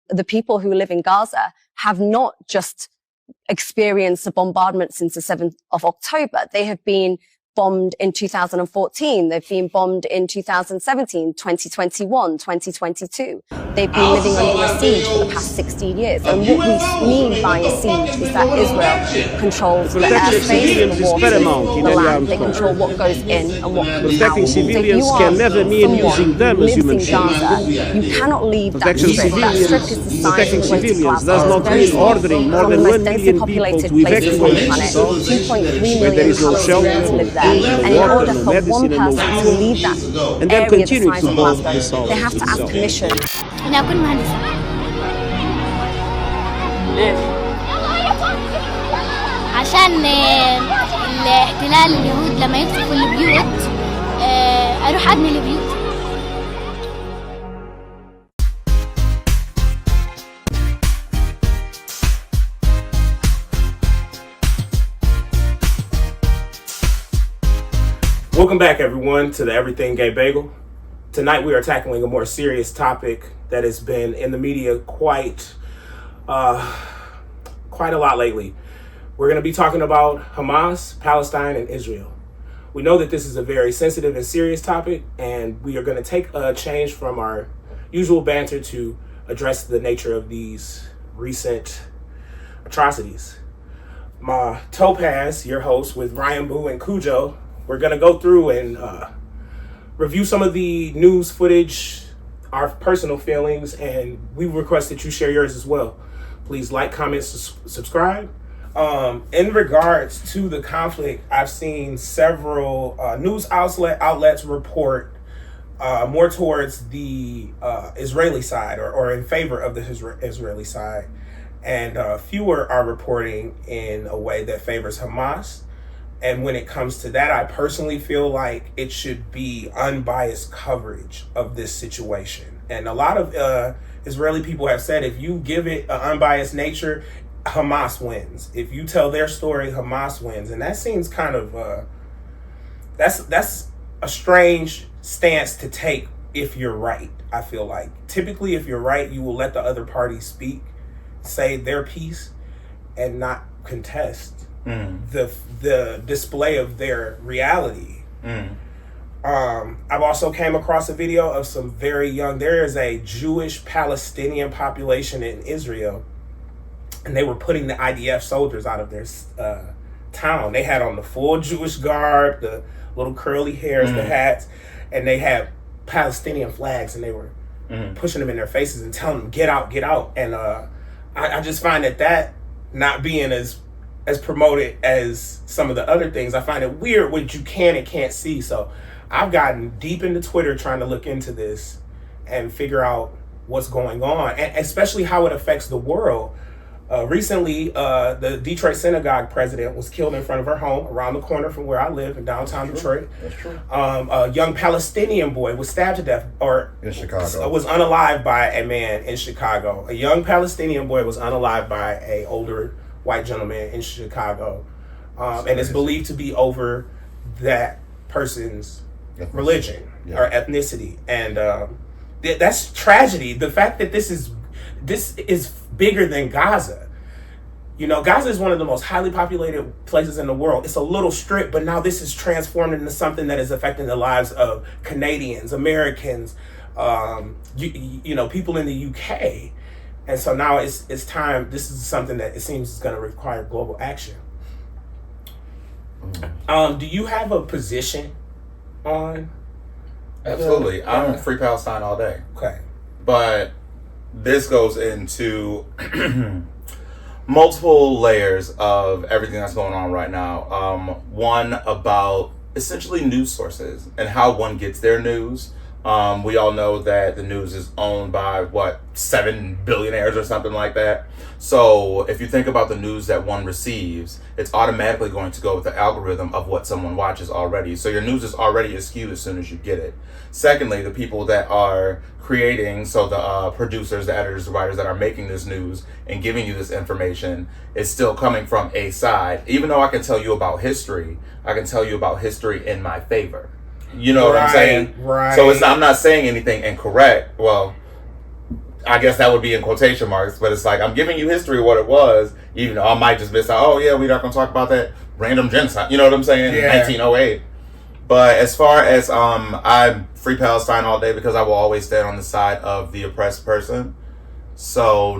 the people who live in Gaza have not just experienced a bombardment since the 7th of October. They have been bombed in 2014. They've been bombed in 2017, 2021, 2022. They've been living under a siege for the past 16 years. And what we mean by a siege is that Israel controls the airspace, the water, the land. They control what goes in and what comes out. Protecting civilians can never mean using them as human shields. You cannot leave that strip. That strip is the size of the civilians does not mean ordering more than 1 million people to evacuate themselves 2.3 million where there is no shelter, live there. And in order for one person to leave that and then area continue the size to of bomb Glasgow, they have to ask permission. أنا أكون مهندسة. ليش؟ عشان الاحتلال اليهود لما يقصفوا البيوت أروح أبني البيوت. Welcome back, everyone, to the Everything Gay Bagel. Tonight we are tackling a more serious topic that has been in the media quite a lot lately. We're going to be talking about Hamas, Palestine, and Israel. We know that this is a very sensitive and serious topic, and we are going to take a change from our usual banter to address the nature of these recent atrocities. My Topaz, your host, with Ryan, Bu and Cudjoe, we're going to go through and review some of the news footage, our personal feelings, and we request that you share yours as well. Please like, comment, subscribe. In regards to the conflict, I've seen several news outlets report more towards the Israeli side or in favor of the Israeli side. And fewer are reporting in a way that favors Hamas. And when it comes to that, I personally feel like it should be unbiased coverage of this situation. And a lot of Israeli people have said, if you give it an unbiased nature, Hamas wins. If you tell their story, Hamas wins. And that seems kind of, that's a strange stance to take if you're right, I feel like. Typically, if you're right, you will let the other party speak, say their piece, and not contest the display of their reality. I've also came across a video of some very young, there is a Jewish Palestinian population in Israel, and they were putting the IDF soldiers out of their town. They had on the full Jewish garb, the little curly hairs, the hats, and they had Palestinian flags, and they were pushing them in their faces and telling them, get out, get out. And I just find that not being as promoted as some of the other things, I find it weird what you can and can't see. So I've gotten deep into Twitter trying to look into this and figure out what's going on, and especially how it affects the world. Recently, the Detroit synagogue president was killed in front of her home around the corner from where I live in downtown Detroit. That's true. A young Palestinian boy was stabbed to death, or In Chicago. was unalived by a man in Chicago. A young Palestinian boy was unalived by a older white gentleman in Chicago, and it's believed to be over that person's religion or ethnicity, and that's tragedy. The fact that this is bigger than Gaza. You know, Gaza is one of the most highly populated places in the world. It's a little strip, but now this is transformed into something that is affecting the lives of Canadians, Americans, you know, people in the UK. And so now it's time. This is something that it seems is going to require global action. Do you have a position on? Absolutely. I'm free Palestine all day. Okay. But this goes into multiple layers of everything that's going on right now. One about essentially news sources and how one gets their news. We all know that the news is owned by 7 billionaires or something like that. So if you think about the news that one receives, it's automatically going to go with the algorithm of what someone watches already. So your news is already askew as soon as you get it. Secondly, the people that are creating, so the producers, the editors, the writers that are making this news and giving you this information is still coming from a side. Even though I can tell you about history, I can tell you about history in my favor. You know what I'm saying? Right. So I'm not saying anything incorrect. Well, I guess that would be in quotation marks, but it's like I'm giving you history of what it was, even though I might just miss out. Oh yeah, we're not going to talk about that random genocide. You know what I'm saying? Yeah. 1908. But as far as I'm free Palestine all day because I will always stand on the side of the oppressed person. So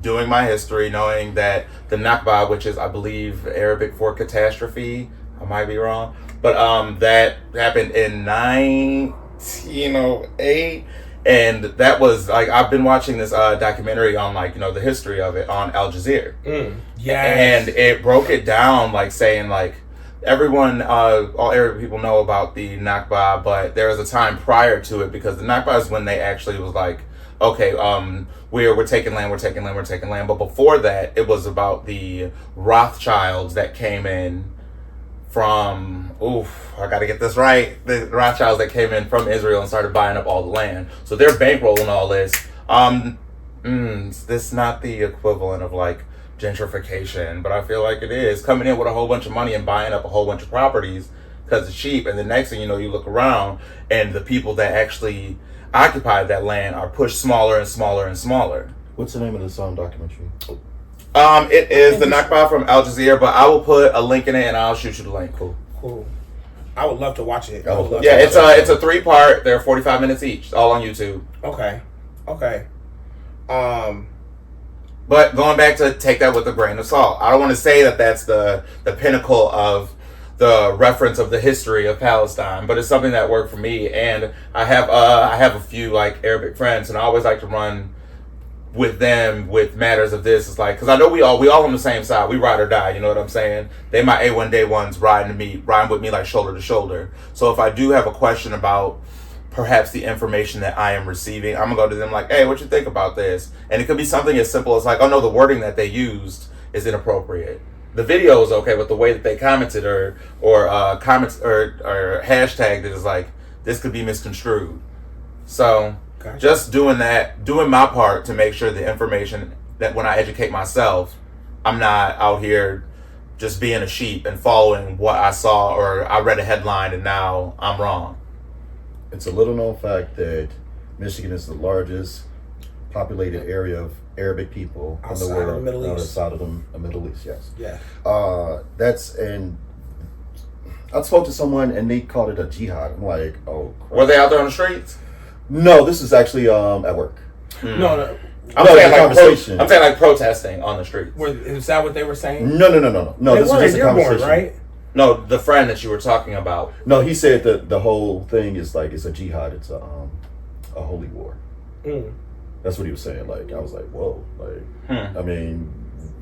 doing my history, knowing that the Nakba, which is I believe Arabic for catastrophe, I might be wrong, but that happened in 1908. And that was like, I've been watching this documentary on like, the history of it on Al Jazeera. Yes. And it broke it down like saying like, everyone, all Arab people know about the Nakba, but there was a time prior to it because the Nakba is when they actually was like, okay, we're taking land. But before that, it was about the Rothschilds that came in from, I got to get this right. The Rothschilds that came in from Israel and started buying up all the land. So they're bankrolling all this. This is not the equivalent of like gentrification, but I feel like it is coming in with a whole bunch of money and buying up a whole bunch of properties because it's cheap. And the next thing you know, you look around and the people that actually occupied that land are pushed smaller and smaller and smaller. What's the name of this documentary? It is the Nakba from Al Jazeera, but I will put a link in it and I'll shoot you the link. Cool. I would love to watch it. Yeah, it's a 3-part. They're 45 minutes each, all on YouTube. Okay. But going back to take that with a grain of salt. I don't want to say that that's the pinnacle of the reference of the history of Palestine, but it's something that worked for me. And I have a few like Arabic friends, and I always like to run with them with matters of this. It's like, because I know we all on the same side. We ride or die. You know what I'm saying? They my A1 day ones riding with me like shoulder to shoulder. So if I do have a question about perhaps the information that I am receiving, I'm gonna go to them like, hey, what you think about this? And it could be something as simple as like, oh no, the wording that they used is inappropriate. The video is okay, but the way that they commented or comments or hashtagged it is like, this could be misconstrued. So gotcha. Just doing my part to make sure the information that when I educate myself, I'm not out here just being a sheep and following what I saw or I read a headline and now I'm wrong. It's a little known fact that Michigan is the largest populated area of Arabic people in the world. Of the Middle East. Outside of the Middle East, yes. Yeah. I spoke to someone and they called it a jihad. I'm like, oh crap. Were they out there on the streets? No, this is actually at work. No. I'm saying like protesting on the streets. Is that what they were saying? No. This was just a conversation. Right? No, the friend that you were talking about. No, he said that the whole thing is like it's a jihad. It's a holy war. That's what he was saying. Like I was like, whoa. Like I mean,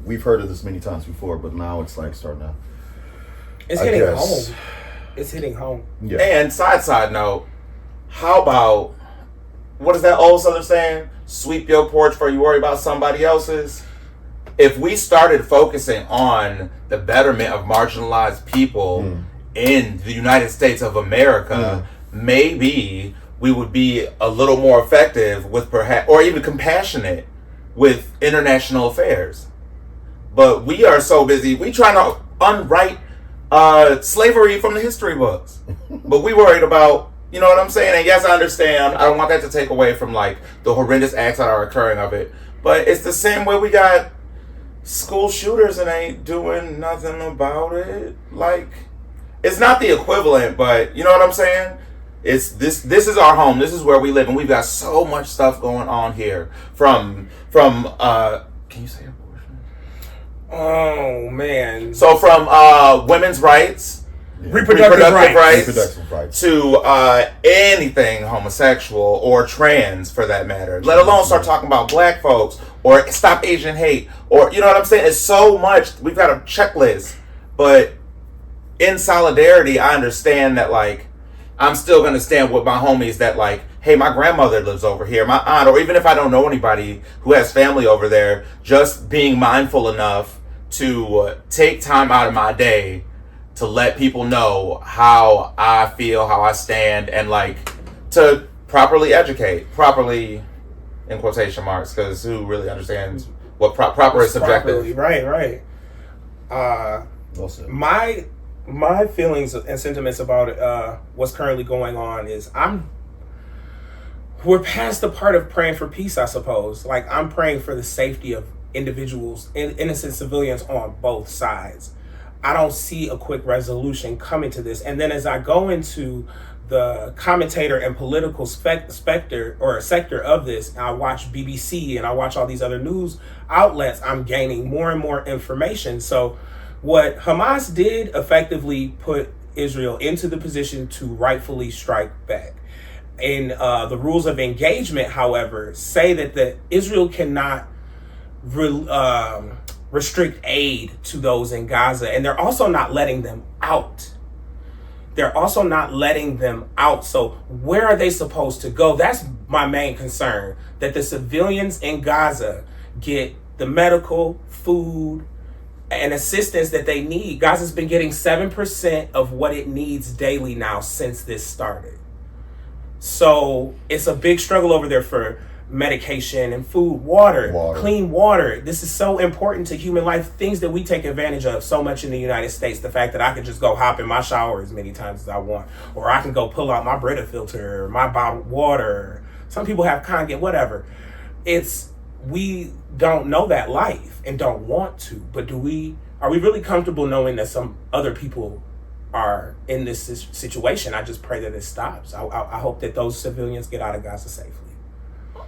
we've heard of this many times before, but now it's like starting to. It's hitting home. It's hitting home. Yeah. And side note, how about what is that old Southern saying? Sweep your porch before you worry about somebody else's. If we started focusing on the betterment of marginalized people in the United States of America, maybe we would be a little more effective with perhaps, or even compassionate with international affairs. But we are so busy. We trying to unwrite slavery from the history books. But we worried about, you know what I'm saying? And yes, I understand. I don't want that to take away from like the horrendous acts that are occurring of it. But it's the same way we got school shooters and ain't doing nothing about it. Like, it's not the equivalent, but you know what I'm saying? It's this is our home. This is where we live, and we've got so much stuff going on here. From can you say abortion? Oh man. So from women's rights, reproductive rights to anything homosexual or trans for that matter, let alone start talking about black folks or stop Asian hate, or you know what I'm saying? It's so much. We've got a checklist, but in solidarity, I understand that like I'm still gonna stand with my homies that like, hey, my grandmother lives over here, my aunt, or even if I don't know anybody who has family over there, just being mindful enough to take time out of my day to let people know how I feel, how I stand, and like to properly educate, properly in quotation marks, because who really understands what proper is subjective. Right. My feelings and sentiments about what's currently going on is we're past the part of praying for peace, I suppose. Like, I'm praying for the safety of individuals, innocent civilians on both sides. I don't see a quick resolution coming to this. And then as I go into the commentator and political sector of this, I watch BBC and I watch all these other news outlets, I'm gaining more and more information. So what Hamas did effectively put Israel into the position to rightfully strike back. And the rules of engagement, however, say that Israel cannot restrict aid to those in Gaza. And they're also not letting them out. So where are they supposed to go? That's my main concern, that the civilians in Gaza get the medical, food, and assistance that they need. Gaza's been getting 7% of what it needs daily now since this started. So it's a big struggle over there for medication and food, water, clean water. This is so important to human life, things that we take advantage of so much in the United States. The fact that I can just go hop in my shower as many times as I want, or I can go pull out my Brita filter, or my bottled water. Some people have Kangen, whatever. We don't know that life and don't want to, but are we really comfortable knowing that some other people are in this situation? I just pray that it stops. I hope that those civilians get out of Gaza safely.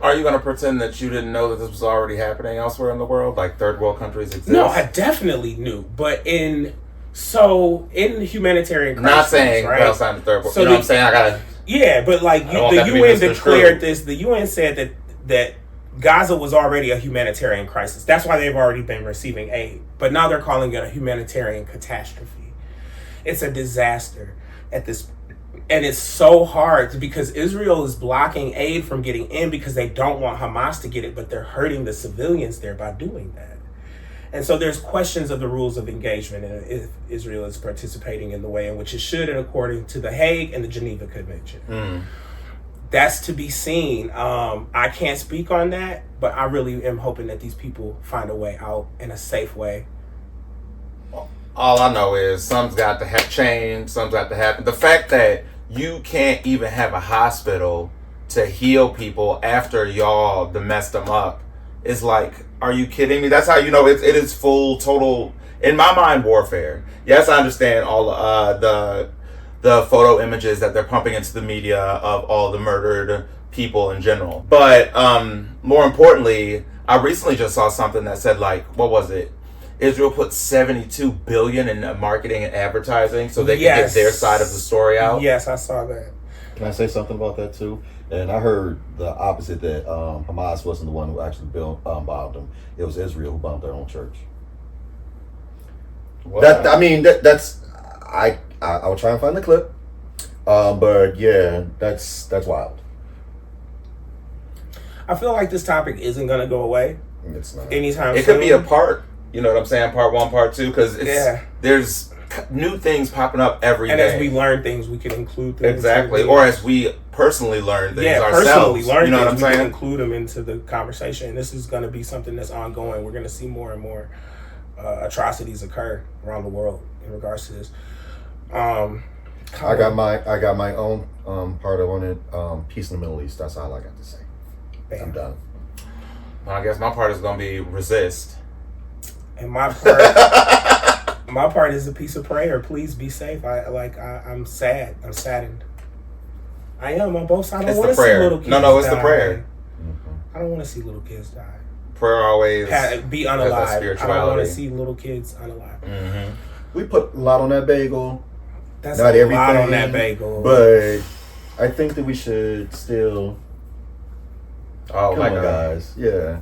Are you going to pretend that you didn't know that this was already happening elsewhere in the world, like third world countries exist? No, I definitely knew, but in humanitarian crisis, not saying right? Palestine the third world. So you know what I'm saying? I gotta. Yeah, but like the UN declared this. The UN said that Gaza was already a humanitarian crisis. That's why they've already been receiving aid. But now they're calling it a humanitarian catastrophe. It's a disaster at this. And it's so hard because Israel is blocking aid from getting in because they don't want Hamas to get it, but they're hurting the civilians there by doing that. And so there's questions of the rules of engagement and if Israel is participating in the way in which it should and according to the Hague and the Geneva Convention. That's to be seen. I can't speak on that, but I really am hoping that these people find a way out in a safe way. All I know is something's got to change, something's got to happen. The fact that you can't even have a hospital to heal people after y'all messed them up is like, are you kidding me? That's how you know it is full, total, in my mind, warfare. Yes, I understand all the photo images that they're pumping into the media of all the murdered people in general. But more importantly, I recently just saw something that said, like, what was it? Israel put $72 billion in marketing and advertising so they can get their side of the story out. Yes, I saw that. Can I say something about that too? And I heard the opposite, that Hamas wasn't the one who actually bombed them. It was Israel who bombed their own church. What? That's I'll try and find the clip. But yeah, that's wild. I feel like this topic isn't going to go away. It's not. Anytime It soon. could be a part. You know what I'm saying? Part 1, part 2, because there's new things popping up every day. And as we learn things, we can include things. Exactly. Or as we personally learn things ourselves. Personally learn you know things, what I'm saying? we can include them into the conversation. And this is going to be something that's ongoing. We're going to see more and more atrocities occur around the world in regards to this. I got my own part on it. Peace in the Middle East. That's all I got to say. Bam. I'm done. Well, I guess my part is going to be resist. And my part is a piece of prayer. Please be safe. I'm sad. I'm saddened. I am on both sides. I don't want to see little kids die. No, it's the prayer. I don't want to see little kids die. Prayer always be unalive. I don't want to see little kids unalive. Mm-hmm. We put a lot on that bagel. That's not a everything, lot on that bagel. But I think that we should still. Oh Come my on, God, guys! Yeah.